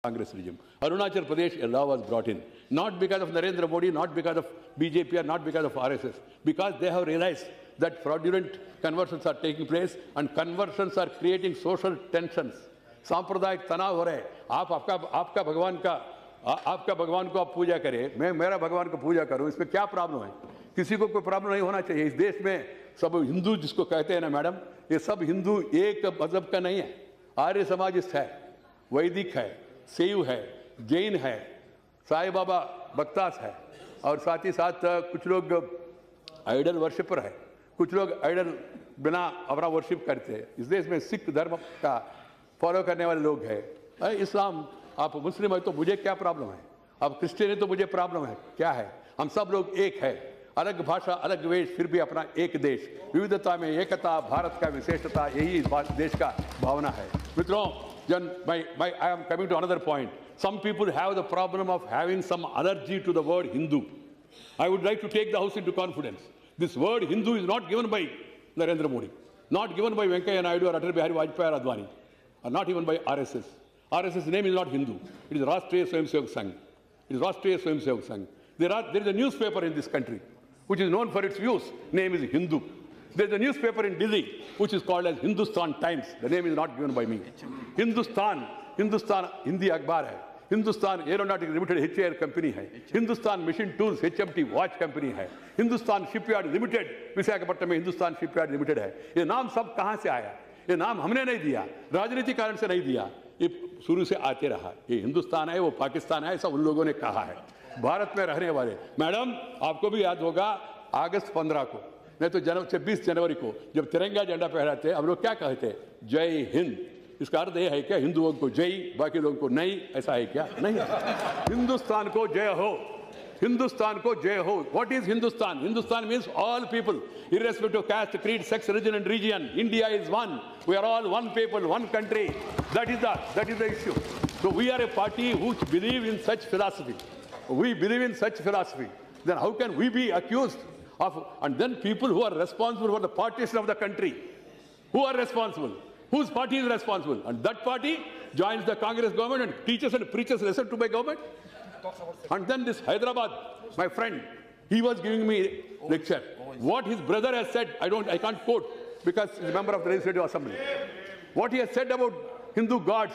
Congress regime. Arunachal Pradesh, a law was brought in, not because of Narendra Modi, not because of BJP, or not because of RSS, because they have realized that fraudulent conversions are taking place and conversions are creating social tensions. सांप्रदायिक तनाव हो रहे हैं. आपका भगवान को आप पूजा करें, मैं मेरा भगवान को पूजा करूं, इसमें क्या प्रॉब्लम है? किसी को कोई प्रॉब्लम नहीं होना चाहिए. इस देश में सब हिंदू जिसको कहते हैं ना मैडम, ये सब हिंदू एक मजहब का नहीं है. आर्य समाजिस्ट है, वैदिक है, शैव है, जैन है, साईं बाबा भक्तास है, और साथ ही साथ कुछ लोग आइडल वर्शिपर है, कुछ लोग आइडल बिना अपना वर्शिप करते हैं. इस देश में सिख धर्म का फॉलो करने वाले लोग हैं. इस्लाम, आप मुस्लिम है तो मुझे क्या प्रॉब्लम है? आप क्रिश्चियन है तो मुझे प्रॉब्लम है? क्या है? हम सब लोग एक है. अलग भाषा, अलग वेश, फिर भी अपना एक देश. विविधता में एकता, भारत का विशेषता, यही इस देश का भावना है. मित्रों, I am coming to another point. Some people have the problem of having some allergy to the word Hindu. I would like to take the House into confidence. This word Hindu is not given by Narendra Modi, not given by Venkaiah Naidu or Atal Bihari Vajpayee or Advani, or not even by RSS. RSS name is not Hindu. It is Rashtriya Swayamsevak Sangh. It is Rashtriya Swayamsevak Sangh. There is a newspaper in this country which is known for its views. Name is Hindu. There is a newspaper in Delhi which is called as Hindustan Times. The name is not given by me. Hindustan Hindi अखबार है. Hindustan aeronautics limited HAL company है. Hindustan machine tools HMT watch company है. Hindustan shipyard limited Visakhapatnam में Hindustan shipyard limited है. ये नाम सब कहाँ से आया? ये नाम हमने नहीं दिया, राजनीतिक कारण से नहीं दिया, ये शुरू से आते रहा. ये हिंदुस्तान है, वो पाकिस्तान है, ऐसा उन लोगों ने कहा है. भारत में रहने वाले मैडम, आपको भी याद होगा अगस्त 15 को, नहीं तो 26 जनवरी को जब तिरंगा झंडा फहराते हम लोग क्या कहते? जय हिंद. इसका अर्थ यह है क्या हिंदुओं को जय, बाकी लोगों को नहीं? ऐसा है क्या? नहीं. हिंदुस्तान को जय हो, हिंदुस्तान को जय हो. What is Hindustan? Hindustan means all people, irrespective of caste, creed, sex, religion and region. India is one. We are all one people, one country. That is the issue. So we are a party which believe in such philosophy. We believe in such philosophy. Then how can we be accused of? And then people who are responsible for the partition of the country, who are responsible? Whose party is responsible? And that party joins the Congress government and teaches and preaches lesson to my government. And then this Hyderabad, my friend, he was giving me lecture. What his brother has said, I can't quote because he's a member of the Legislative Assembly. What he has said about Hindu gods,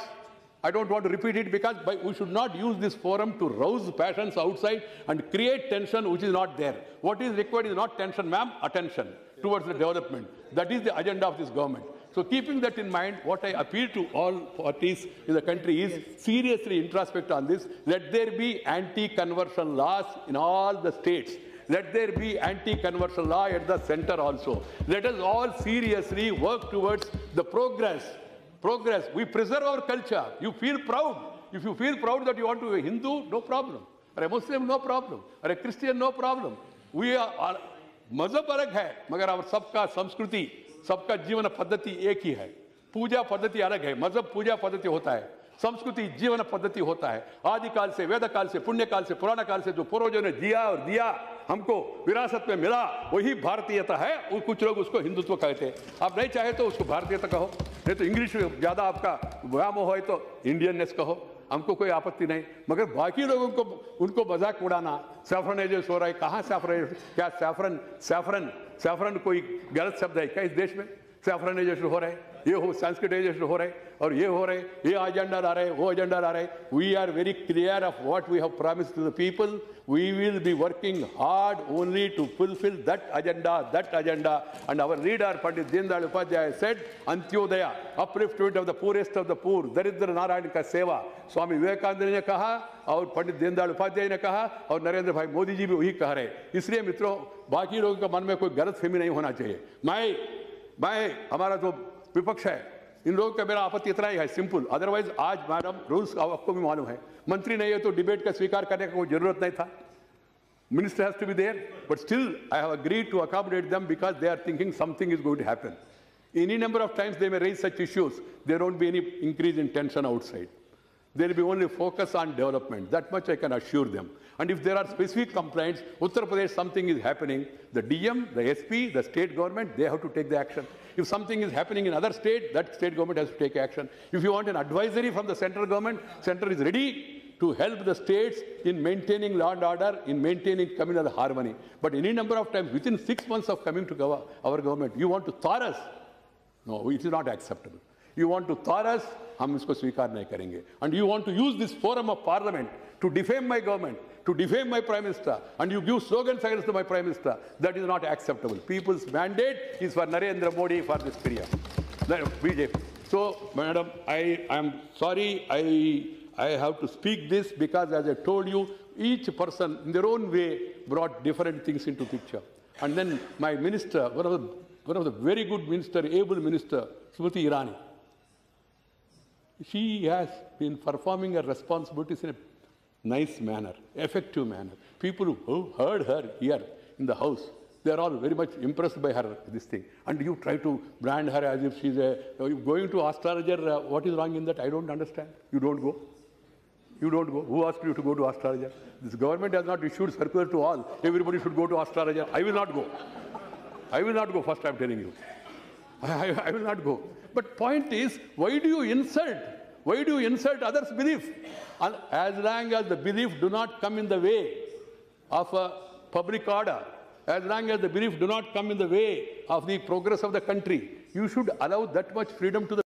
I don't want to repeat it because we should not use this forum to rouse passions outside and create tension which is not there. What is required is not tension, ma'am, attention towards the development. That is the agenda of this government. So keeping that in mind, what I appeal to all parties in the country is seriously introspect on this. Let there be anti-conversion laws in all the states. Let there be anti-conversion law at the center also. Let us all seriously work towards the progress. We preserve our culture. You feel proud. If you feel proud that you want to be a Hindu, no problem. Or a Muslim, no problem. Or a Christian, no problem. We are मजहब अलग है, मगर our सबका संस्कृति, सबका जीवन पद्धति एक ही है. पूजा पद्धति अलग है. मजहब पूजा पद्धति होता है, संस्कृति जीवन पद्धति होता है. आदिकाल से, वेद काल से, पुण्य काल से, पुराना काल से जो पूर्वजों ने जिया और दिया हमको विरासत में मिला, वही भारतीयता है. और कुछ लोग उसको हिंदुत्व कहते हैं. आप नहीं चाहे तो उसको भारतीयता कहो, नहीं तो इंग्लिश में ज्यादा आपका व्यामोह है तो इंडियननेस कहो, हमको कोई आपत्ति नहीं. मगर बाकी लोगों को उनको मजाक उड़ाना, सैफ्रनाइजेशन हो रहा है. कहाँ सैफ्रनाइजेशन? क्या सैफरन कोई गलत शब्द है क्या इस देश में? सैफ्रनाइजेशन हो रहा है, ये हो संस्कृताइजेशन हो रहा है, और ये हो रहे, ये एजेंडा ला रहे, वो एजेंडा ला रहे. We are very clear of what we have promised to the people. We will be working hard only to fulfill that agenda. And our leader, Pandit Deendayal Upadhyaya said, Antyodaya, upliftment of the poorest of the poor, Daridra Narayan ka seva. Swami Vivekananda ने कहा, और पंडित दीनदयाल उपाध्याय ने कहा, और नरेंद्र भाई मोदी जी भी वही कह रहे. इसलिए मित्रों, बाकी लोगों के मन में कोई गलतफहमी नहीं होना चाहिए. मैं हमारा जो विपक्ष है, इन लोगों का मेरा आपत्ति इतना ही है, सिंपल. अदरवाइज आज मैडम रूल्स आपको भी मालूम है, मंत्री नहीं है तो डिबेट का स्वीकार करने का कोई जरूरत नहीं था. Minister has to be there, but still I have agreed to accommodate them because they are thinking something is going to happen. Any number of times they may raise such issues, there won't be any increase in tension outside. There will be only focus on development. That much I can assure them. And if there are specific complaints, Uttar Pradesh, something is happening, the DM, the SP, the state government, they have to take the action. If something is happening in other state, that state government has to take action. If you want an advisory from the central government, center is ready to help the states in maintaining law and order, in maintaining communal harmony. But any number of times, within 6 months of coming to our government, you want to thaw us. No, it is not acceptable. You want to thaw us, हम इसको स्वीकार नहीं करेंगे. And you want to use this forum of parliament to defame my government, to defame my prime minister, and you give slogans against my prime minister. That is not acceptable. People's mandate is for Narendra Modi for this period. BJP. So, madam, I am sorry. I have to speak this because, as I told you, each person in their own way brought different things into picture. And then my minister, one of the very good minister, able minister, Smriti Irani, she has been performing her responsibilities in a nice manner, effective manner. People who heard her here in the house, they are all very much impressed by her, this thing. And you try to brand her as if she's going to astrologer. What is wrong in that? I don't understand. You don't go. You don't go. Who asked you to go to astrologer? This government has not issued circular to all. Everybody should go to astrologer. I will not go. I will not go, first I'm telling you. I will not go. But point is, why do you insult? Why do you insult others' belief? And as long as the belief do not come in the way of a public order, as long as the belief do not come in the way of the progress of the country, you should allow that much freedom to the